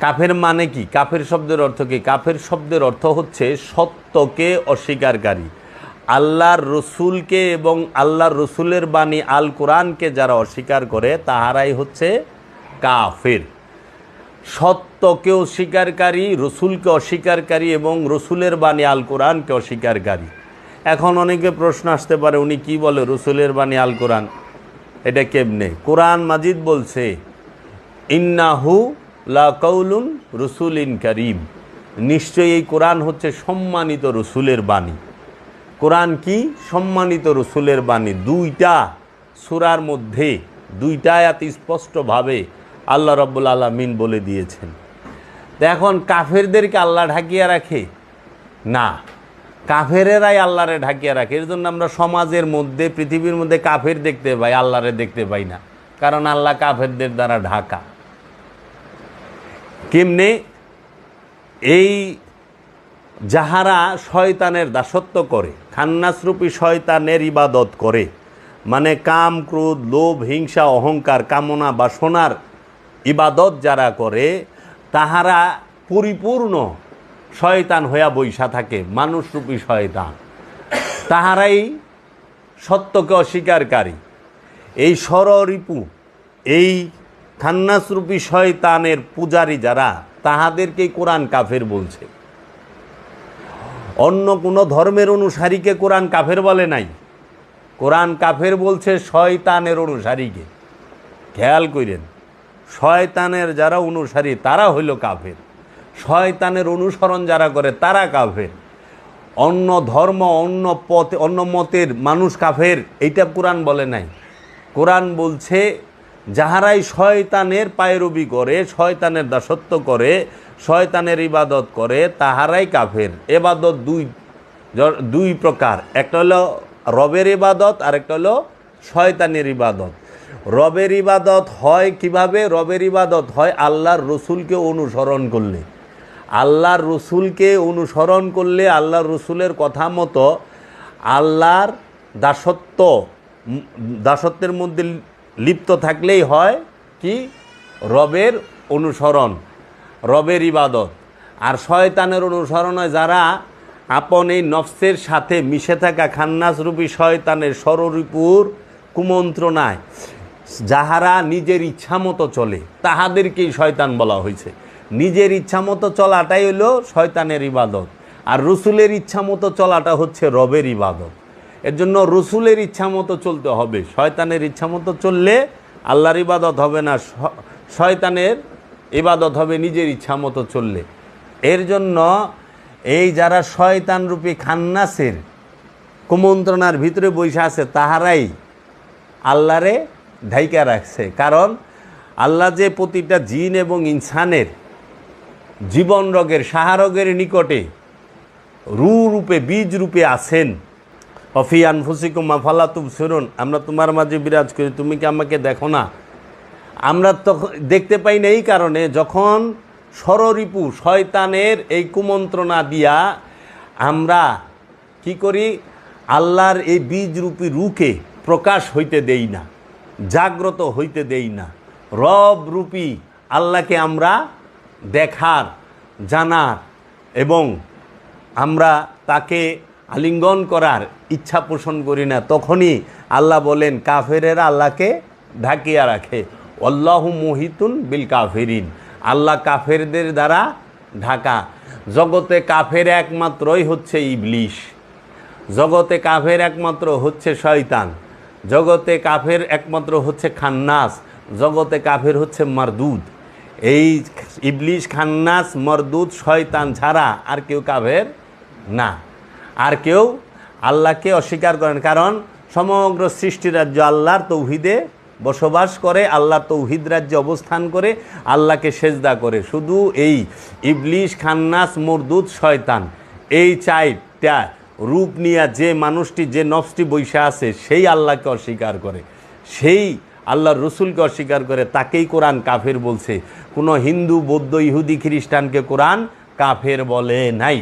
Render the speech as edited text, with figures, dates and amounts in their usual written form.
কাফের মানে কি? কাফের শব্দের অর্থ কি? কাফের শব্দের অর্থ হচ্ছে সত্যকে অস্বীকারী। আল্লাহর রসুলকে এবং আল্লাহর রসুলের বাণী আল কোরআনকে যারা অস্বীকার করে তাহারাই হচ্ছে কাফের। সত্যকে অস্বীকারী, রসুলকে অস্বীকারী এবং রসুলের বাণী আল কোরআনকে অস্বীকারী। এখন অনেকে প্রশ্ন আসতে পারে, উনি কি বলে রসুলের বাণী আল কোরআন? এটা কেমনে? কোরআন মাজিদ বলছে ইন্নাহু লা কাউলুন রসুলিন কারীম, নিশ্চয়ই এই কোরআন হচ্ছে সম্মানিত রসুলের বাণী। কোরআন কি? সম্মানিত রসুলের বাণী। দুইটা সূরার মধ্যে দুইটা আয়াত স্পষ্টভাবে আল্লাহ রাব্বুল আলামিন বলে দিয়েছেন। তো এখন কাফেরদেরকে আল্লাহ ঢাকিয়ে রাখে না, কাফেরেরাই আল্লাহরে ঢাকিয়ে রাখে। এর জন্য আমরা সমাজের মধ্যে, পৃথিবীর মধ্যে কাফের দেখতে পাই, আল্লাহরে দেখতে পাই না, কারণ আল্লাহ কাফেরদের দ্বারা ঢাকা। কেমনে? এই যাহারা শয়তানের দাসত্ব করে, খান্নাসরূপী শয়তানের ইবাদত করে, মানে কাম, ক্রোধ, লোভ, হিংসা, অহংকার, কামনা, বাসনার ইবাদত যারা করে, তাহারা পরিপূর্ণ শয়তান হইয়া বৈশা থাকে, মানুষরূপী শয়তান। তাহারাই সত্যকে অস্বীকারী। এই ষড়রিপু, এই খান্নাসরূপী শয়তানের পূজারী যারা, তাহাদেরকেই কোরআন কাফের বলছে। অন্য কোনো ধর্মের অনুসারীকে কোরআন কাফের বলে নাই। কোরআন কাফের বলছে শয়তানের অনুসারীকে। খেয়াল করেন, শয়তানের যারা অনুসারী তারা হইল কাফের, শয়তানের অনুসরণ যারা করে তারা কাফের। অন্য ধর্ম, অন্য পথে, অন্য মতের মানুষ কাফের, এইটা কোরআন বলে নাই। কোরআন বলছে যাহারাই শয়তানের পায়রবি করে, শয়তানের দাসত্ব করে, শয়তানের ইবাদত করে, তাহারাই কাফের। ইবাদত দুই প্রকার, একটা হলো রবের ইবাদত আর একটা হলো শয়তানের ইবাদত। রবের ইবাদত হয় কিভাবে? রবের ইবাদত হয় আল্লাহর রসুলকে অনুসরণ করলে। আল্লাহর রসুলকে অনুসরণ করলে, আল্লাহর রসুলের কথা মতো আল্লাহর দাসত্বের মধ্যে লিপ্ত থাকলেই হয় কি? রবের অনুসরণ, রবের ইবাদত। আর শয়তানের অনুসরণ হয় যারা আপন এই নফসের সাথে মিশে থাকা খান্নাসরূপী শয়তানের ষড়রিপুর কুমন্ত্রণায় যাহারা নিজের ইচ্ছা মতো চলে, তাহাদেরকেই শয়তান বলা হয়েছে। নিজের ইচ্ছা মতো চলাটাই হলো শয়তানের ইবাদত, আর রসুলের ইচ্ছা মতো চলাটা হচ্ছে রবের ইবাদত। এর জন্য রসুলের ইচ্ছা মতো চলতে হবে। শয়তানের ইচ্ছা মতো চললে আল্লাহর ইবাদত হবে না, শয়তানের ইবাদত হবে নিজের ইচ্ছা মতো চললে। এর জন্য এই যারা শয়তানরূপী খান্নাসের কুমন্ত্রণার ভিতরে বসে আছে, তাহারাই আল্লাহরে ঢাইকা রাখছে। কারণ আল্লাহ যে প্রতিটা জিন এবং ইনসানের জীবন রোগের, সাহারোগের নিকটে রূপে, বীজ রূপে আছেন। অফি আনফুসিকুম আফালা তুবসিরুন, আমরা তোমার মাঝে বিরাজ করি, তুমি কি আমাকে দেখো না? আমরা তো দেখতে পাই না। এই কারণে যখন ষড়রিপু শয়তানের এই কুমন্ত্রণা দিয়া আমরা কি করি? আল্লাহর এই বীজরূপী রূপে প্রকাশ হইতে দেই না, জাগ্রত হইতে দেই না। রব রূপী আল্লাহকে আমরা দেখার, জানার এবং আমরা তাকে আলিঙ্গন করার ইচ্ছা পোষণ করি না। তখনই আল্লাহ বলেন কাফেরেরা আল্লাহকে ঢাকিয়া রাখে। আল্লাহু মুহিতুন বিল কাফিরিন, আল্লাহ কাফেরদের দ্বারা ঢাকা। জগতে কাফের একমাত্রই হচ্ছে ইবলিশ, জগতে কাফের একমাত্র হচ্ছে শয়তান, জগতে কাফের একমাত্র হচ্ছে খান্নাস, জগতে কাফের হচ্ছে মারদুদ। এই ইবলিশ, খান্নাস, মারদুদ, শয়তান ছাড়া আর কেউ কাফের না। আর কেউ আল্লাহকে অস্বীকার করেন, কারণ সমগ্র সৃষ্টি রাজ্য আল্লাহর তৌহিদে বসবাস করে, আল্লাহর তৌহিদ রাজ্যে অবস্থান করে, আল্লাহকে সেজদা করে। শুধু এই ইবলিশ, খান্নাস, মরদুদ, শয়তান, এই চারটা রূপ নিয়ে যে মানুষটি, যে নফসটি বৈশা আছে, সেই আল্লাহকে অস্বীকার করে, সেই আল্লাহর রসুলকে অস্বীকার করে, তাকেই কোরআন কাফের বলছে। কোনো হিন্দু, বৌদ্ধ, ইহুদি, খ্রিস্টানকে কোরআন কাফের বলে নাই।